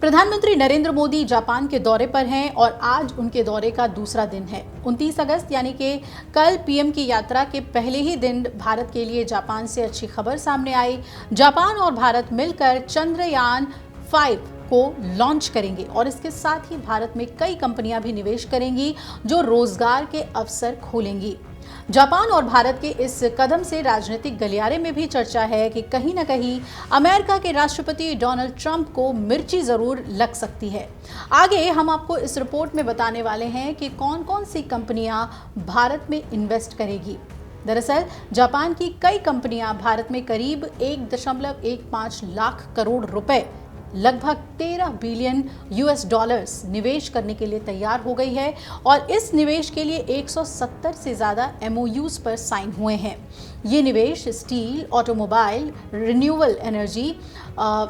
प्रधानमंत्री नरेंद्र मोदी जापान के दौरे पर हैं और आज उनके दौरे का दूसरा दिन है। 29 अगस्त यानी कि कल पीएम की यात्रा के पहले ही दिन भारत के लिए जापान से अच्छी खबर सामने आई। जापान और भारत मिलकर चंद्रयान 5 को लॉन्च करेंगे और इसके साथ ही भारत में कई कंपनियां भी निवेश करेंगी जो रोजगार के अवसर खोलेंगी। जापान और भारत के इस कदम से राजनीतिक गलियारे में भी चर्चा है कि कहीं न कहीं अमेरिका के राष्ट्रपति डोनाल्ड ट्रंप को मिर्ची जरूर लग सकती है। आगे हम आपको इस रिपोर्ट में बताने वाले हैं कि कौन-कौन सी कंपनियां भारत में इन्वेस्ट करेगी। दरअसल जापान की कई कंपनियां भारत में करीब 1.15 लाख करोड़ रुपए, लगभग 13 बिलियन यूएस डॉलर्स निवेश करने के लिए तैयार हो गई है और इस निवेश के लिए 170 से ज़्यादा एमओयूज पर साइन हुए हैं। ये निवेश स्टील, ऑटोमोबाइल, रिन्यूएबल एनर्जी,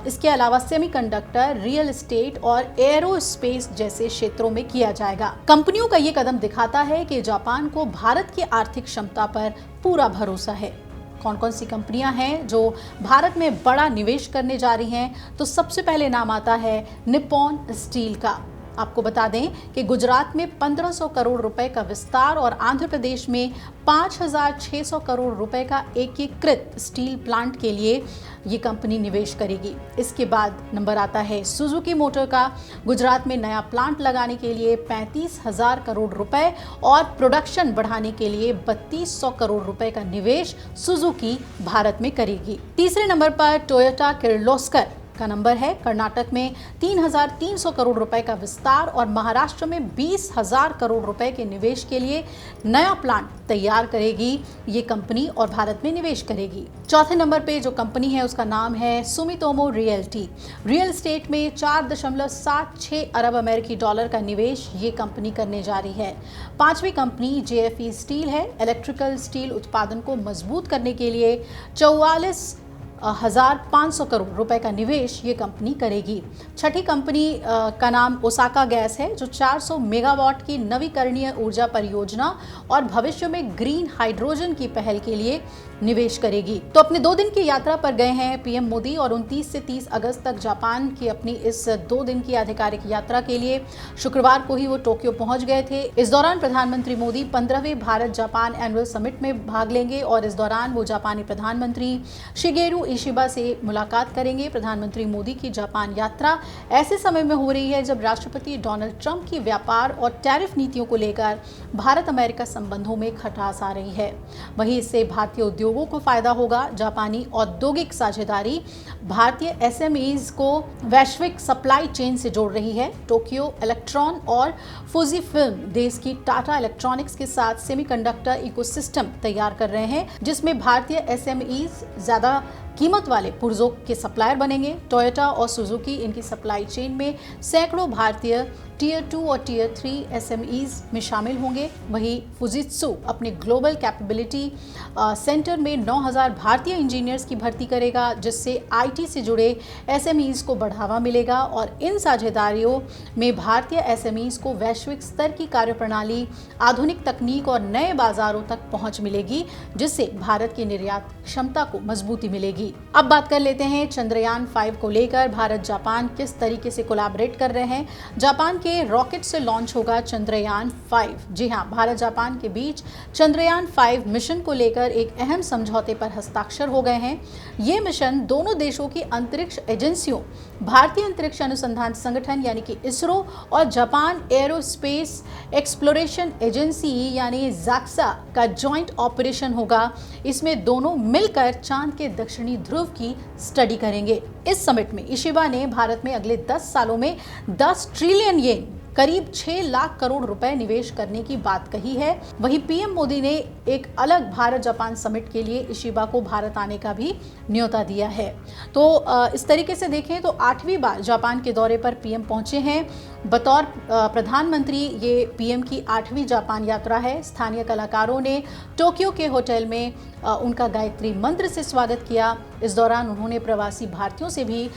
इसके अलावा सेमीकंडक्टर, रियल एस्टेट और एरोस्पेस जैसे क्षेत्रों में किया जाएगा। कंपनियों का ये कदम दिखाता है कि जापान को भारत की आर्थिक क्षमता पर पूरा भरोसा है। कौन कौन सी कंपनियां हैं जो भारत में बड़ा निवेश करने जा रही हैं, तो सबसे पहले नाम आता है निप्पॉन स्टील का। आपको बता दें कि गुजरात में 1500 करोड़ रुपए का विस्तार और आंध्र प्रदेश में 5600 करोड़ रुपए का एकीकृत स्टील प्लांट के लिए ये कंपनी निवेश करेगी। इसके बाद नंबर आता है सुजुकी मोटर का। गुजरात में नया प्लांट लगाने के लिए 35,000 करोड़ रुपए और प्रोडक्शन बढ़ाने के लिए 3200 करोड़ रुपए का निवेश सुजुकी भारत में करेगी। तीसरे नंबर पर टोयोटा किर्लोस्कर का नंबर है। कर्नाटक में 3,300 करोड़ रुपए का विस्तार और महाराष्ट्र में 20,000 करोड़ रुपए के निवेश के लिए नया प्लांट तैयार करेगी ये कंपनी और भारत में निवेश करेगी। चौथे नंबर पे जो कंपनी है उसका नाम है सुमितोमो रियल्टी। रियल एस्टेट में 4.76 अरब अमेरिकी डॉलर का निवेश ये कंपनी करने जा रही है। पांचवी कंपनी जेएफई स्टील है। इलेक्ट्रिकल स्टील उत्पादन को मजबूत करने के लिए 44,500 करोड़ रुपए का निवेश ये कंपनी करेगी। छठी कंपनी का नाम ओसाका गैस है जो 400 मेगावाट की नवीकरणीय ऊर्जा परियोजना और भविष्य में ग्रीन हाइड्रोजन की पहल के लिए निवेश करेगी। तो अपने 2 दिन की यात्रा पर गए हैं पीएम मोदी और 29 से 30 अगस्त तक जापान की अपनी इस 2 दिन की आधिकारिक यात्रा के लिए शुक्रवार को ही वो टोक्यो पहुंच गए थे। इस दौरान प्रधानमंत्री मोदी 15वें भारत जापान एनुअल समिट में भाग लेंगे और इस दौरान वो जापानी प्रधानमंत्री शिगेरू इशिबा से मुलाकात करेंगे। प्रधानमंत्री मोदी की जापान यात्रा ऐसे समय में हो रही है जब राष्ट्रपति डोनाल्ड ट्रंप की व्यापार और टैरिफ नीतियों को लेकर भारत अमेरिका संबंधों में खटास आ रही है। वहीं इससे भारतीय उद्योगों को फायदा होगा। जापानी औद्योगिक साझेदारी भारतीय एसएमईज को वैश्विक सप्लाई चेन से जोड़ रही है। टोक्यो इलेक्ट्रॉन और फुजी फिल्म देश की टाटा इलेक्ट्रॉनिक्स के साथ सेमीकंडक्टर इकोसिस्टम तैयार कर रहे हैं जिसमें भारतीय एसएमईज ज्यादा कीमत वाले पुर्जों के सप्लायर बनेंगे। टोयोटा और सुजुकी इनकी सप्लाई चेन में सैकड़ों भारतीय टियर 2 और टियर 3 एसएमईज में शामिल होंगे। वहीं फुजित्सु अपने ग्लोबल कैपेबिलिटी सेंटर में 9,000 भारतीय इंजीनियर्स की भर्ती करेगा जिससे आईटी से जुड़े एसएमईज को बढ़ावा मिलेगा और इन साझेदारियों में भारतीय एसएमईज को वैश्विक स्तर की कार्यप्रणाली, आधुनिक तकनीक और नए बाजारों तक पहुंच मिलेगी जिससे भारत की निर्यात क्षमता को मजबूती मिलेगी। अब बात कर लेते हैं चंद्रयान 5 को लेकर भारत जापान किस तरीके से कोलैबोरेट कर रहे हैं। जापान के रॉकेट से लॉन्च होगा चंद्रयान 5। जी हां, भारत जापान के बीच चंद्रयान 5 मिशन को लेकर एक अहम समझौते पर हस्ताक्षर हो गए हैं। ये मिशन दोनों देशों की अंतरिक्ष एजेंसियों, भारतीय अंतरिक्ष अनुसंधान संगठन यानी कि इसरो और जापान एरोस्पेस एक्सप्लोरेशन एजेंसी यानी जाक्सा का जॉइंट ऑपरेशन होगा। इसमें दोनों मिलकर चांद के दक्षिणी ध्रुव की स्टडी करेंगे। इस समिट में इशिबा ने भारत में अगले 10 सालों में 10 ट्रिलियन येन, करीब 6 लाख करोड़ रुपए निवेश करने की बात कही है। वहीं पीएम मोदी ने एक अलग भारत जापान समिट के लिए इशिबा को भारत आने का भी न्योता दिया है। तो इस तरीके से देखें तो 8वीं बार जापान के दौरे पर पीएम पहुंचे हैं। बतौर प्रधानमंत्री ये पीएम की 8वीं जापान यात्रा है। स्थानीय कलाकारों ने टोक्यो के होटल में उनका गायत्री मंत्र से स्वागत किया। इस दौरान उन्होंने प्रवासी भारतीयों से भी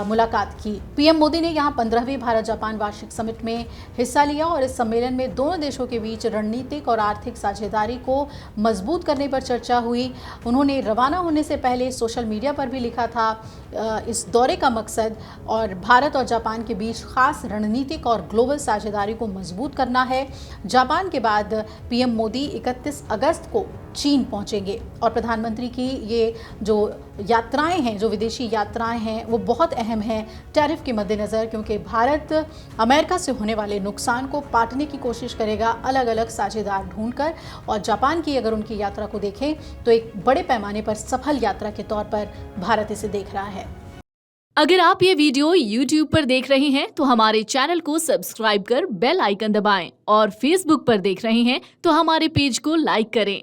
मुलाकात की। पीएम मोदी ने यहाँ 15वीं भारत जापान वार्षिक समिट में हिस्सा लिया और इस सम्मेलन में दोनों देशों के बीच रणनीतिक और आर्थिक साझेदारी को मजबूत करने पर चर्चा हुई। उन्होंने रवाना होने से पहले सोशल मीडिया पर भी लिखा था, इस दौरे का मकसद और भारत और जापान के बीच खास रणनीतिक और ग्लोबल साझेदारी को मजबूत करना है। जापान के बाद पीएम मोदी 31 अगस्त को चीन पहुंचेंगे और प्रधानमंत्री की ये जो यात्राएं हैं, जो विदेशी यात्राएं हैं, वो बहुत अहम हैं टैरिफ के मद्देनज़र, क्योंकि भारत अमेरिका से होने वाले नुकसान को पाटने की कोशिश करेगा अलग अलग साझेदार ढूंढकर। और जापान की अगर उनकी यात्रा को देखें तो एक बड़े पैमाने पर सफल यात्रा के तौर पर भारत इसे देख रहा है। अगर आप ये वीडियो YouTube पर देख रहे हैं तो हमारे चैनल को सब्सक्राइब कर बेल आइकन दबाएं और Facebook पर देख रहे हैं तो हमारे पेज को लाइक करें।